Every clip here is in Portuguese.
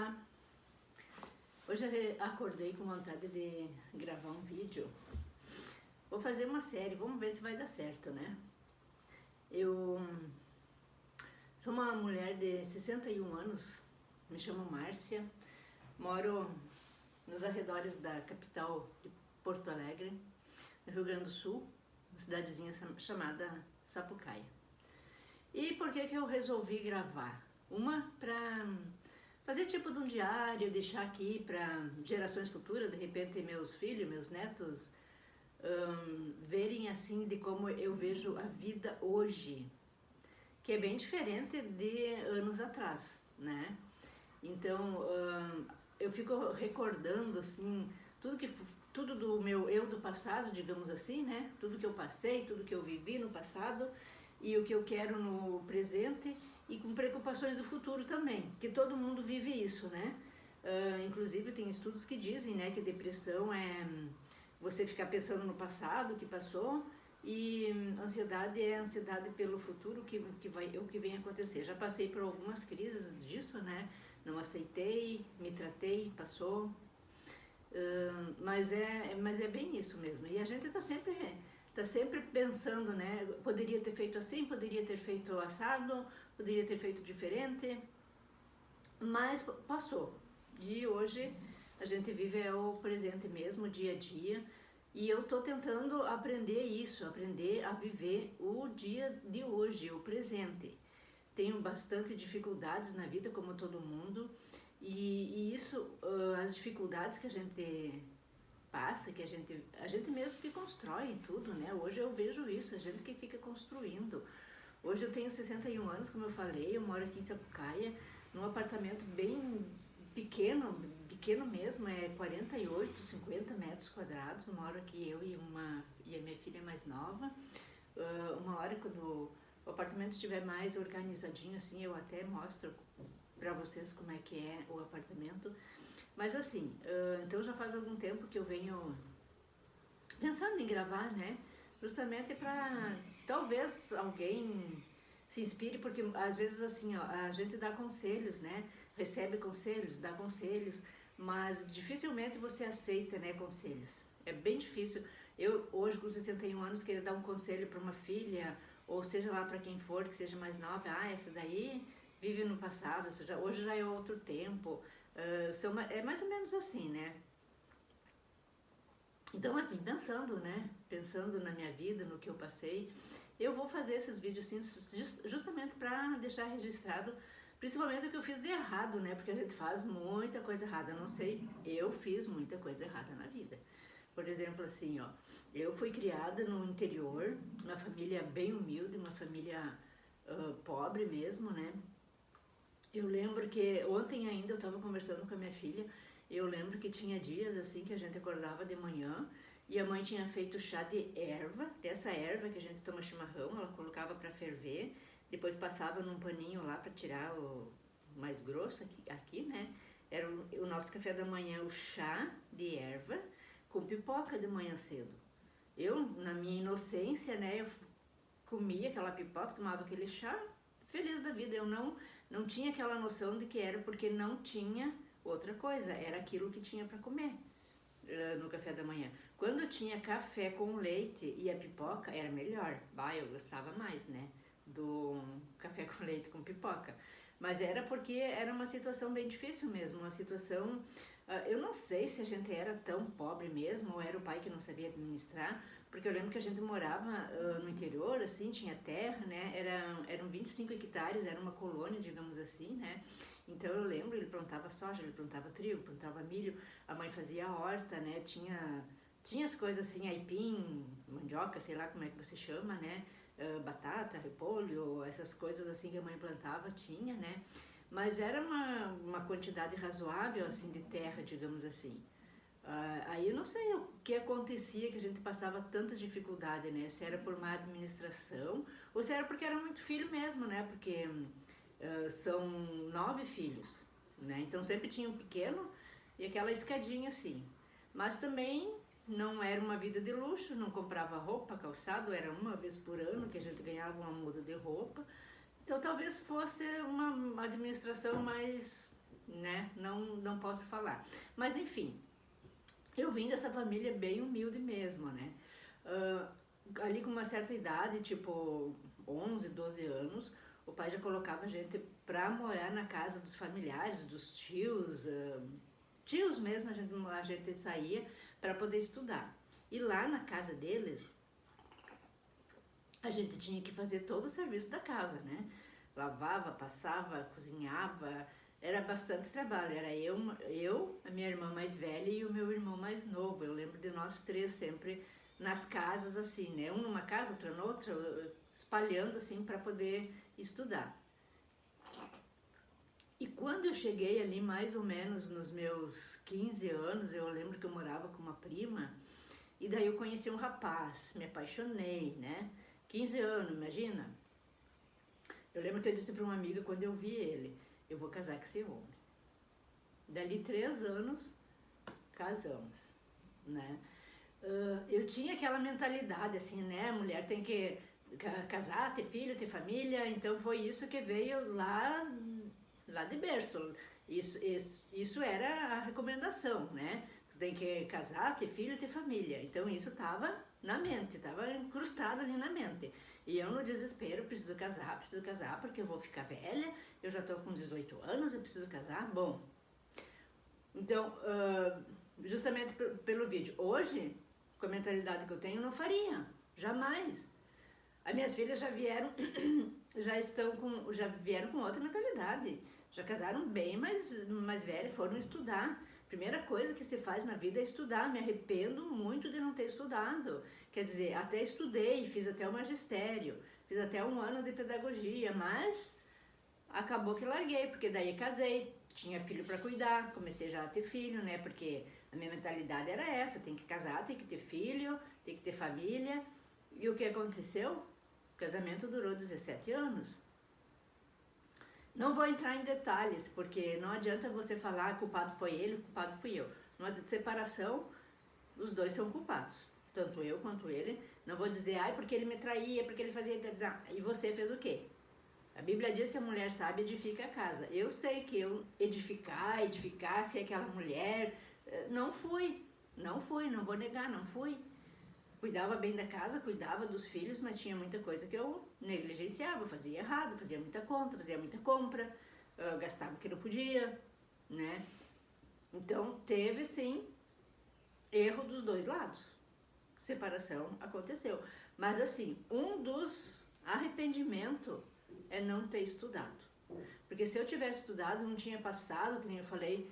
Olá! Hoje eu acordei com vontade de gravar um vídeo. Vou fazer uma série, vamos ver se vai dar certo, né? Eu sou uma mulher de 61 anos, me chamo Márcia, moro nos arredores da capital de Porto Alegre, no Rio Grande do Sul, uma cidadezinha chamada Sapucaia. E por que eu resolvi gravar? Uma, para fazer tipo de um diário, deixar aqui para gerações futuras, de repente meus filhos, meus netos, verem assim de como eu vejo a vida hoje, que é bem diferente de anos atrás, né? Então, eu fico recordando assim, tudo do meu eu do passado, digamos assim, né? Tudo que eu passei, tudo que eu vivi no passado e o que eu quero no presente e com preocupações do futuro também, que todo mundo vive isso, né? Inclusive tem estudos que dizem, né, que depressão é você ficar pensando no passado, que passou, e ansiedade é ansiedade pelo futuro, o que vem acontecer. Já passei por algumas crises disso, né? Não aceitei, me tratei, passou, mas é bem isso mesmo. E a gente tá sempre pensando, né? Poderia ter feito assim, poderia ter feito assado, poderia ter feito diferente, mas passou. E hoje a gente vive o presente mesmo, o dia a dia. E eu tô tentando aprender isso, aprender a viver o dia de hoje, o presente. Tenho bastante dificuldades na vida, como todo mundo, e isso, as dificuldades que a gente passa, que a gente mesmo que constrói tudo, né? Hoje eu vejo isso, a gente que fica construindo. Hoje eu tenho 61 anos, como eu falei, eu moro aqui em Sapucaia, num apartamento bem pequeno mesmo, é 48, 50 metros quadrados, moro aqui eu e a minha filha mais nova. Uma hora quando o apartamento estiver mais organizadinho assim, eu até mostro para vocês como é que é o apartamento. Mas assim, então já faz algum tempo que eu venho pensando em gravar, né? Justamente para talvez alguém se inspire, porque às vezes assim, ó, a gente dá conselhos, né? Recebe conselhos, dá conselhos, mas dificilmente você aceita, né, conselhos. É bem difícil. Eu hoje com 61 anos querer dar um conselho para uma filha, ou seja lá para quem for, que seja mais nova, essa daí vive no passado, hoje já é outro tempo. É mais ou menos assim, né? Então assim, pensando na minha vida, no que eu passei, eu vou fazer esses vídeos assim, justamente para deixar registrado, principalmente o que eu fiz de errado, né? Porque a gente faz muita coisa errada, não sei, eu fiz muita coisa errada na vida. Por exemplo, assim, ó, eu fui criada no interior, uma família bem humilde, uma família pobre mesmo, né? Eu lembro que ontem ainda eu estava conversando com a minha filha, eu lembro que tinha dias assim que a gente acordava de manhã e a mãe tinha feito chá de erva, dessa erva que a gente toma chimarrão, ela colocava para ferver, depois passava num paninho lá para tirar o mais grosso aqui, né? Era o nosso café da manhã, o chá de erva com pipoca de manhã cedo. Eu, na minha inocência, né, eu comia aquela pipoca, tomava aquele chá, feliz da vida. Eu não tinha aquela noção de que era porque não tinha outra coisa, era aquilo que tinha para comer no café da manhã. Quando tinha café com leite e a pipoca, era melhor. Eu gostava mais, né, do café com leite com pipoca. Mas era porque era uma situação bem difícil mesmo, uma situação... eu não sei se a gente era tão pobre mesmo, ou era o pai que não sabia administrar, porque eu lembro que a gente morava no interior, assim, tinha terra, né, eram 25 hectares, era uma colônia, digamos assim, né, então eu lembro, ele plantava soja, ele plantava trigo, plantava milho, a mãe fazia a horta, né, tinha as coisas assim, aipim, mandioca, sei lá como é que você chama, né, batata, repolho, essas coisas assim que a mãe plantava, tinha, né, mas era uma quantidade razoável, assim, de terra, digamos assim. Aí eu não sei o que acontecia, que a gente passava tanta dificuldade, né? Se era por má administração ou se era porque era muito filho mesmo, né? Porque são 9 filhos, né? Então sempre tinha um pequeno e aquela escadinha assim. Mas também não era uma vida de luxo, não comprava roupa, calçado, era uma vez por ano que a gente ganhava uma muda de roupa. Então talvez fosse uma administração mais né, não posso falar. Mas enfim, eu vim dessa família bem humilde mesmo, né? Ali com uma certa idade, tipo 11, 12 anos, o pai já colocava a gente pra morar na casa dos familiares, dos tios, tios mesmo, a gente saía para poder estudar. E lá na casa deles, a gente tinha que fazer todo o serviço da casa, né? Lavava, passava, cozinhava, era bastante trabalho. Era eu, a minha irmã mais velha e o meu irmão mais novo. Eu lembro de nós três sempre nas casas assim, né? Um numa casa, outro na outra, espalhando assim para poder estudar. E quando eu cheguei ali mais ou menos nos meus 15 anos, eu lembro que eu morava com uma prima, e daí eu conheci um rapaz, me apaixonei, né? 15 anos, imagina? Eu lembro que eu disse para uma amiga quando eu vi ele, eu vou casar com esse homem. Dali 3 anos, casamos, né? Eu tinha aquela mentalidade assim, né? Mulher tem que casar, ter filho, ter família, então foi isso que veio lá de berço. Isso era a recomendação, né? Tu tem que casar, ter filho, ter família. Então isso estava na mente, estava incrustado ali na mente. E eu no desespero, preciso casar porque eu vou ficar velha, eu já estou com 18 anos, eu preciso casar. Bom, então, justamente pelo vídeo, hoje, com a mentalidade que eu tenho, eu não faria, jamais. As minhas filhas já vieram, já vieram com outra mentalidade. Já casaram bem mais velhas, foram estudar. Primeira coisa que se faz na vida é estudar. Me arrependo muito de não ter estudado. Quer dizer, até estudei, fiz até o magistério, fiz até 1 ano de pedagogia, mas acabou que larguei, porque daí casei, tinha filho para cuidar, comecei já a ter filho, né? Porque a minha mentalidade era essa, tem que casar, tem que ter filho, tem que ter família. E o que aconteceu? O casamento durou 17 anos. Não vou entrar em detalhes, porque não adianta você falar culpado foi ele, culpado fui eu. Numa separação, os dois são culpados, tanto eu quanto ele. Não vou dizer, porque ele me traía, porque ele fazia... Não. E você fez o quê? A Bíblia diz que a mulher sábia edifica a casa. Eu sei que eu edificasse aquela mulher, não fui, não vou negar, não fui. Cuidava bem da casa, cuidava dos filhos, mas tinha muita coisa que eu negligenciava, fazia errado, fazia muita conta, fazia muita compra, gastava o que não podia, né? Então, teve sim erro dos dois lados. Separação aconteceu. Mas assim, um dos arrependimentos é não ter estudado. Porque se eu tivesse estudado, não tinha passado, como eu falei,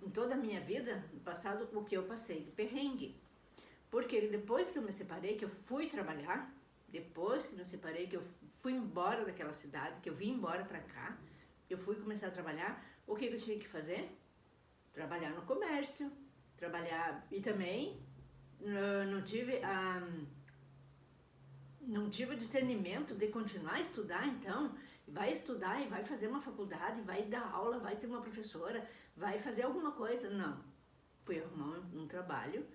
em toda a minha vida, passado o que eu passei de perrengue. Porque depois que eu me separei, que eu fui trabalhar, depois que eu me separei, que eu fui embora daquela cidade, que eu vim embora pra cá, eu fui começar a trabalhar, o que eu tinha que fazer? Trabalhar no comércio, trabalhar, e também não tive o discernimento de continuar a estudar, então, vai estudar e vai fazer uma faculdade, vai dar aula, vai ser uma professora, vai fazer alguma coisa. Não, fui arrumar um trabalho.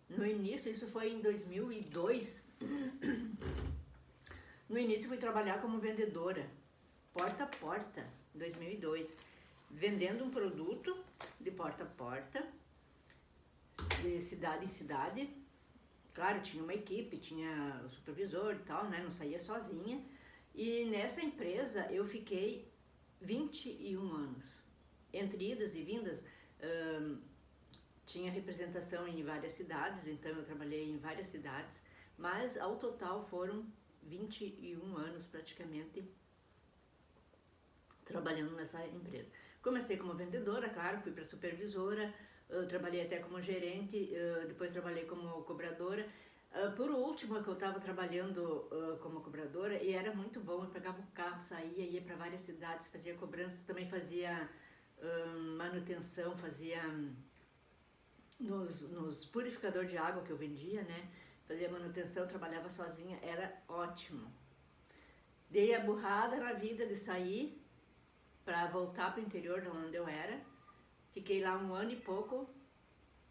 No início, isso foi em 2002, no início fui trabalhar como vendedora, porta a porta, em 2002, vendendo um produto de porta a porta, de cidade em cidade. Claro, tinha uma equipe, tinha o supervisor e tal, né? Não saía sozinha. E nessa empresa eu fiquei 21 anos. Entre idas e vindas, tinha representação em várias cidades, então eu trabalhei em várias cidades, mas ao total foram 21 anos praticamente trabalhando nessa empresa. Comecei como vendedora, claro, fui para supervisora, trabalhei até como gerente, depois trabalhei como cobradora. Por último, que eu estava trabalhando como cobradora, e era muito bom, eu pegava o carro, saía, ia para várias cidades, fazia cobrança, também fazia manutenção, fazia nos purificadores de água que eu vendia, né? Fazia manutenção, trabalhava sozinha, era ótimo. Dei a burrada na vida de sair para voltar para o interior de onde eu era. Fiquei lá 1 ano e pouco.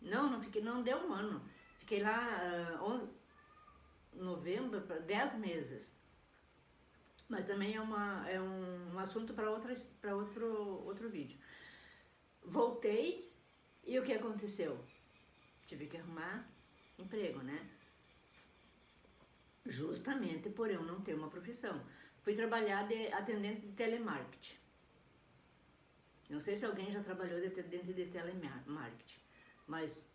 Não deu 1 ano. Fiquei lá novembro, 10 meses. Mas também é um assunto para outro vídeo. Voltei e o que aconteceu? Tive que arrumar emprego, né? Justamente por eu não ter uma profissão. Fui trabalhar de atendente de telemarketing. Não sei se alguém já trabalhou de atendente de telemarketing, mas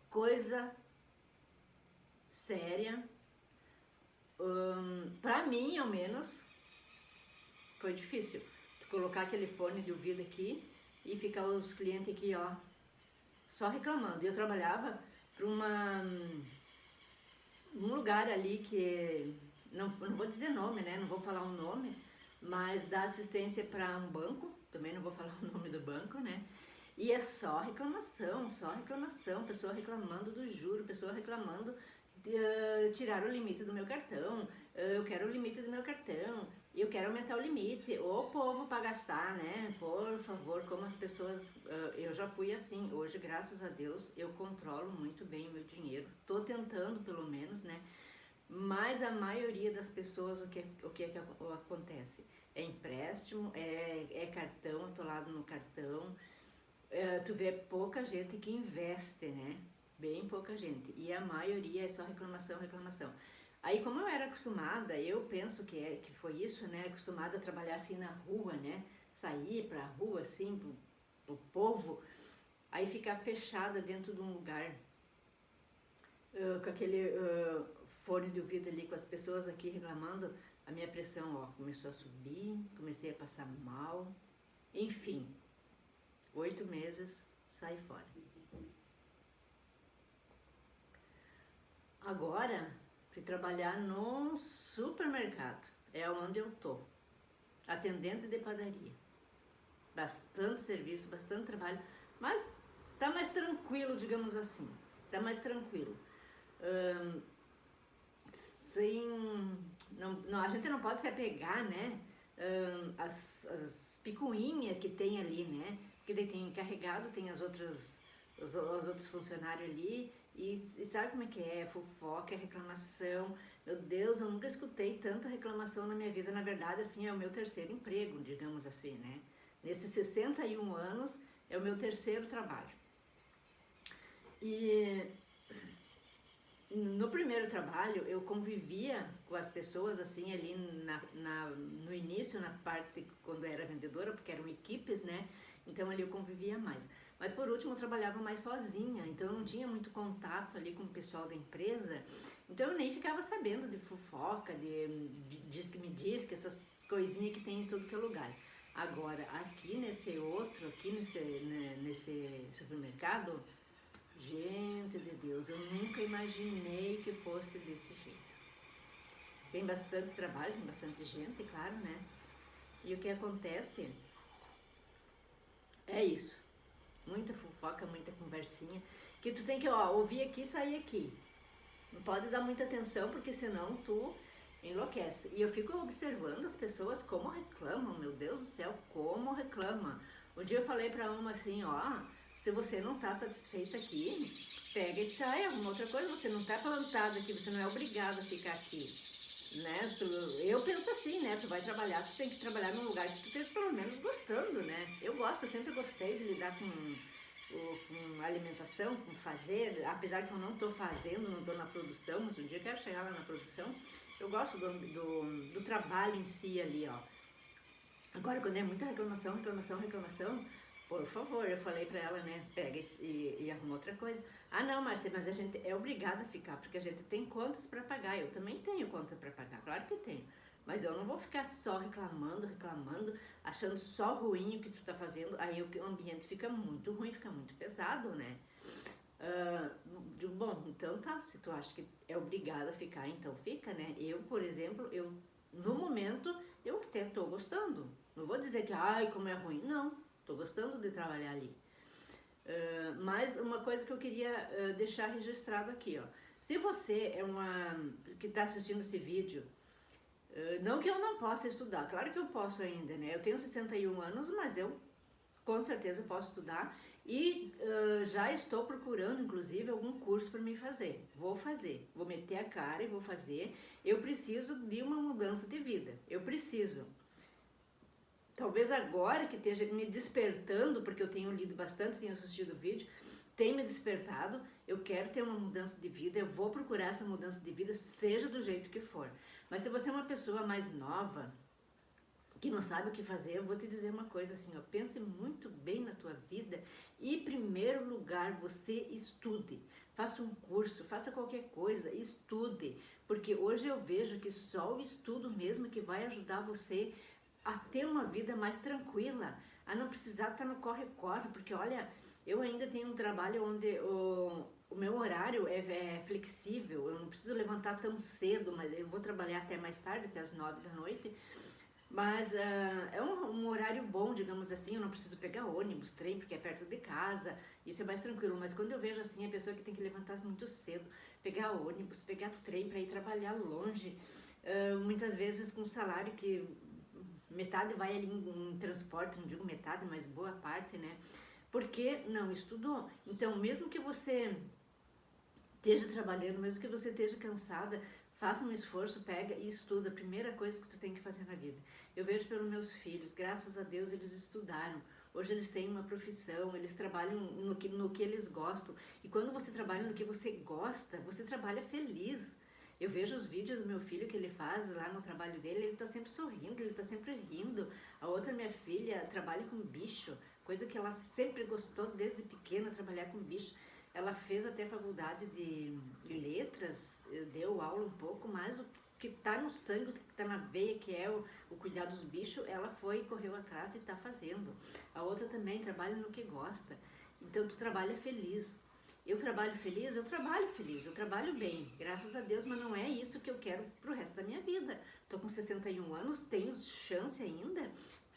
coisa séria, pra mim ao menos, foi difícil. Colocar aquele fone de ouvido aqui e ficar os clientes aqui, ó, só reclamando. Eu trabalhava para um lugar ali que, não vou dizer nome, né? Não vou falar um nome, mas dá assistência para um banco, também não vou falar o nome do banco, né? E é só reclamação, pessoa reclamando do juro, pessoa reclamando de tirar o limite do meu cartão, eu quero o limite do meu cartão, eu quero aumentar o limite, ô povo para gastar, né? Por favor, como as pessoas, eu já fui assim, hoje graças a Deus eu controlo muito bem o meu dinheiro, tô tentando pelo menos, né? Mas a maioria das pessoas, o que acontece? É empréstimo, é cartão, atolado no cartão, tu vê pouca gente que investe, né? Bem pouca gente, e a maioria é só reclamação. Aí como eu era acostumada, eu penso que foi isso, né? Acostumada a trabalhar assim na rua, né? Sair pra rua assim, pro povo, aí ficar fechada dentro de um lugar, com aquele fone de ouvido ali, com as pessoas aqui reclamando, a minha pressão, ó, começou a subir, comecei a passar mal, enfim, 8 meses, saí fora. Agora, fui trabalhar num supermercado, é onde eu tô, atendente de padaria. Bastante serviço, bastante trabalho, mas tá mais tranquilo, digamos assim, tá mais tranquilo. A gente não pode se apegar, né, as picuinhas que tem ali, né, que daí tem encarregado, tem os outros funcionários ali, e sabe como é que é? Fofoca, é reclamação. Meu Deus, eu nunca escutei tanta reclamação na minha vida. Na verdade, assim, é o meu terceiro emprego, digamos assim, né? Nesses 61 anos, é o meu terceiro trabalho. E no primeiro trabalho, eu convivia com as pessoas, assim, ali no início, na parte, quando eu era vendedora, porque eram equipes, né? Então, ali eu convivia mais. Mas, por último, eu trabalhava mais sozinha, então eu não tinha muito contato ali com o pessoal da empresa, então eu nem ficava sabendo de fofoca, de diz que me diz, que essas coisinhas que tem em todo que é lugar. Agora, aqui nesse supermercado, gente de Deus, eu nunca imaginei que fosse desse jeito. Tem bastante trabalho, tem bastante gente, claro, né? E o que acontece é isso. Muita fofoca, muita conversinha, que tu tem que, ó, ouvir aqui e sair aqui. Não pode dar muita atenção, porque senão tu enlouquece. E eu fico observando as pessoas como reclamam, meu Deus do céu, como reclamam. Um dia eu falei pra uma assim, ó, se você não tá satisfeita aqui, pega e sai, alguma outra coisa, você não tá plantado aqui, você não é obrigado a ficar aqui, né? Eu penso assim, né? Tu vai trabalhar, tu tem que trabalhar num lugar que tu esteja pelo menos gostando, né? Eu gosto, eu sempre gostei de lidar com alimentação, com fazer, apesar que eu não tô fazendo, não tô na produção, mas um dia eu quero chegar lá na produção. Eu gosto do trabalho em si ali, ó. Agora, quando é muita reclamação, por favor, eu falei pra ela, né, pega e arruma outra coisa. Ah, não, Márcia, mas a gente é obrigada a ficar, porque a gente tem contas pra pagar. Eu também tenho conta pra pagar, claro que tenho. Mas eu não vou ficar só reclamando, achando só ruim o que tu tá fazendo. Aí o ambiente fica muito ruim, fica muito pesado, né? Bom, então tá, se tu acha que é obrigada a ficar, então fica, né? Eu, por exemplo, no momento, eu até tô gostando. Não vou dizer que, ai, como é ruim. Não, tô gostando de trabalhar ali. Mas uma coisa que eu queria deixar registrado aqui, ó. Se você que está assistindo esse vídeo, não que eu não possa estudar, claro que eu posso ainda, né? Eu tenho 61 anos, mas eu com certeza posso estudar E já estou procurando, inclusive, algum curso para me fazer. Vou fazer, vou meter a cara e vou fazer. Eu preciso de uma mudança de vida, eu preciso. Talvez agora que esteja me despertando, porque eu tenho lido bastante, tenho assistido vídeo, tem me despertado, eu quero ter uma mudança de vida, eu vou procurar essa mudança de vida, seja do jeito que for. Mas se você é uma pessoa mais nova, que não sabe o que fazer, eu vou te dizer uma coisa assim, ó, pense muito bem na tua vida e, em primeiro lugar, você estude. Faça um curso, faça qualquer coisa, estude. Porque hoje eu vejo que só o estudo mesmo que vai ajudar você a ter uma vida mais tranquila, a não precisar estar no corre-corre, porque olha, eu ainda tenho um trabalho onde o meu horário é flexível, eu não preciso levantar tão cedo, mas eu vou trabalhar até mais tarde, até as 9 da noite, mas é um horário bom, digamos assim, eu não preciso pegar ônibus, trem, porque é perto de casa, isso é mais tranquilo. Mas quando eu vejo assim, a pessoa que tem que levantar muito cedo, pegar ônibus, pegar trem para ir trabalhar longe, muitas vezes com salário que metade vai ali em transporte, não digo metade, mas boa parte, né? Porque não estudou. Então, mesmo que você esteja trabalhando, mesmo que você esteja cansada, faça um esforço, pega e estuda. A primeira coisa que tu tem que fazer na vida. Eu vejo pelos meus filhos, graças a Deus eles estudaram. Hoje eles têm uma profissão, eles trabalham no que eles gostam. E quando você trabalha no que você gosta, você trabalha feliz. Eu vejo os vídeos do meu filho que ele faz lá no trabalho dele, ele tá sempre sorrindo, ele tá sempre rindo. A outra, minha filha, trabalha com bicho, coisa que ela sempre gostou desde pequena, trabalhar com bicho. Ela fez até faculdade de letras, deu aula um pouco, mas o que está no sangue, o que está na veia, que é o cuidar dos bichos, ela foi, correu atrás e está fazendo. A outra também trabalha no que gosta. Então tu trabalha feliz. Eu trabalho feliz, eu trabalho bem, graças a Deus, mas não é isso que eu quero pro resto da minha vida. Tô com 61 anos, tenho chance ainda,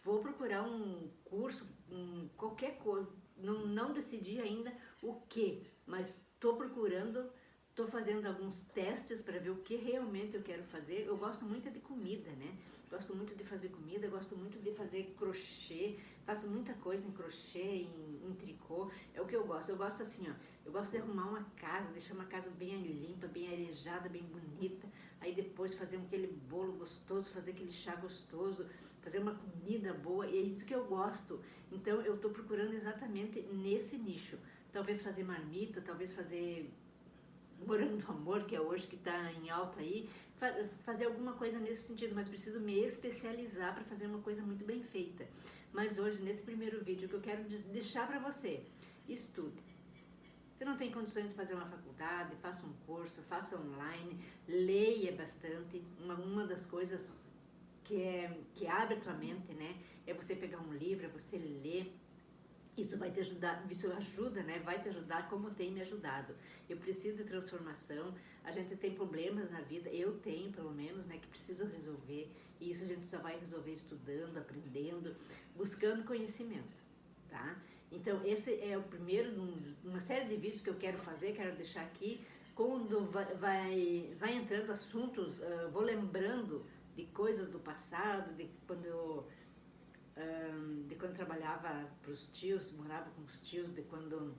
vou procurar um curso, qualquer coisa, não decidi ainda o que, mas tô procurando, tô fazendo alguns testes para ver o que realmente eu quero fazer. Eu gosto muito de comida, né? Gosto muito de fazer comida, gosto muito de fazer crochê, faço muita coisa em crochê, em tricô, é o que eu gosto. Eu gosto assim, ó, eu gosto de arrumar uma casa, deixar uma casa bem limpa, bem arejada, bem bonita, aí depois fazer aquele bolo gostoso, fazer aquele chá gostoso, fazer uma comida boa, e é isso que eu gosto. Então eu tô procurando exatamente nesse nicho. Talvez fazer marmita, talvez fazer morango do amor, que é hoje que está em alta aí, fazer alguma coisa nesse sentido, mas preciso me especializar para fazer uma coisa muito bem feita. Mas hoje, nesse primeiro vídeo, que eu quero deixar para você, estude. Você não tem condições de fazer uma faculdade, faça um curso, faça online, leia bastante. Uma das coisas que abre a tua mente, né, é você pegar um livro, é você ler. Isso vai te ajudar, isso ajuda, né? Vai te ajudar como tem me ajudado. Eu preciso de transformação, a gente tem problemas na vida, eu tenho pelo menos, né? Que preciso resolver, e isso a gente só vai resolver estudando, aprendendo, buscando conhecimento, tá? Então esse é o primeiro, uma série de vídeos que eu quero fazer, quero deixar aqui. Quando vai entrando assuntos, vou lembrando de coisas do passado, de quando eu trabalhava para os tios, morava com os tios, de quando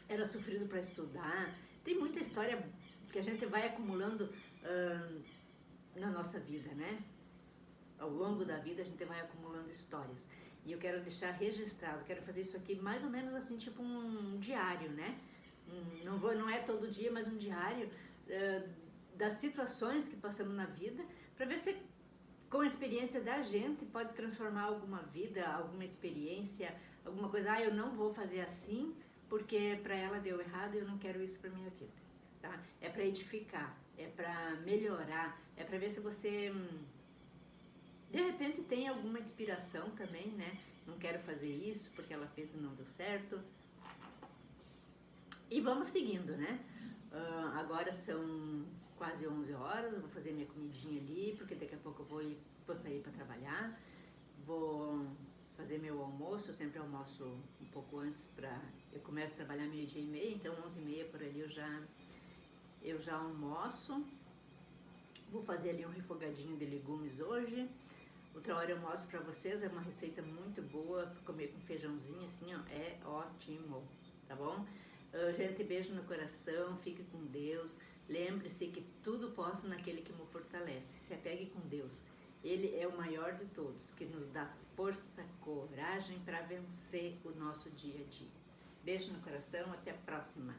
era sofrido para estudar. Tem muita história que a gente vai acumulando na nossa vida, né? Ao longo da vida a gente vai acumulando histórias. E eu quero deixar registrado, quero fazer isso aqui mais ou menos assim, tipo um diário, né? Não é todo dia, mas um diário das situações que passamos na vida, para ver se com a experiência da gente pode transformar alguma vida, alguma experiência, alguma coisa. Eu não vou fazer assim porque para ela deu errado e eu não quero isso para minha vida, tá? É para edificar, é para melhorar, é para ver se você de repente tem alguma inspiração também, né? Não quero fazer isso porque ela fez e não deu certo. E vamos seguindo, né? Agora são quase 11 horas, eu vou fazer minha comidinha ali, porque daqui a pouco eu vou sair para trabalhar, vou fazer meu almoço, eu sempre almoço um pouco antes, eu começo a trabalhar 12:30, então 11:30 por ali eu já almoço, vou fazer ali um refogadinho de legumes hoje, Outra hora eu mostro pra vocês, é uma receita muito boa, comer com feijãozinho assim, ó, é ótimo, tá bom? Gente, beijo no coração, fique com Deus. Lembre-se que tudo posso naquele que me fortalece. Se apegue com Deus. Ele é o maior de todos, que nos dá força, coragem para vencer o nosso dia a dia. Beijo no coração, até a próxima.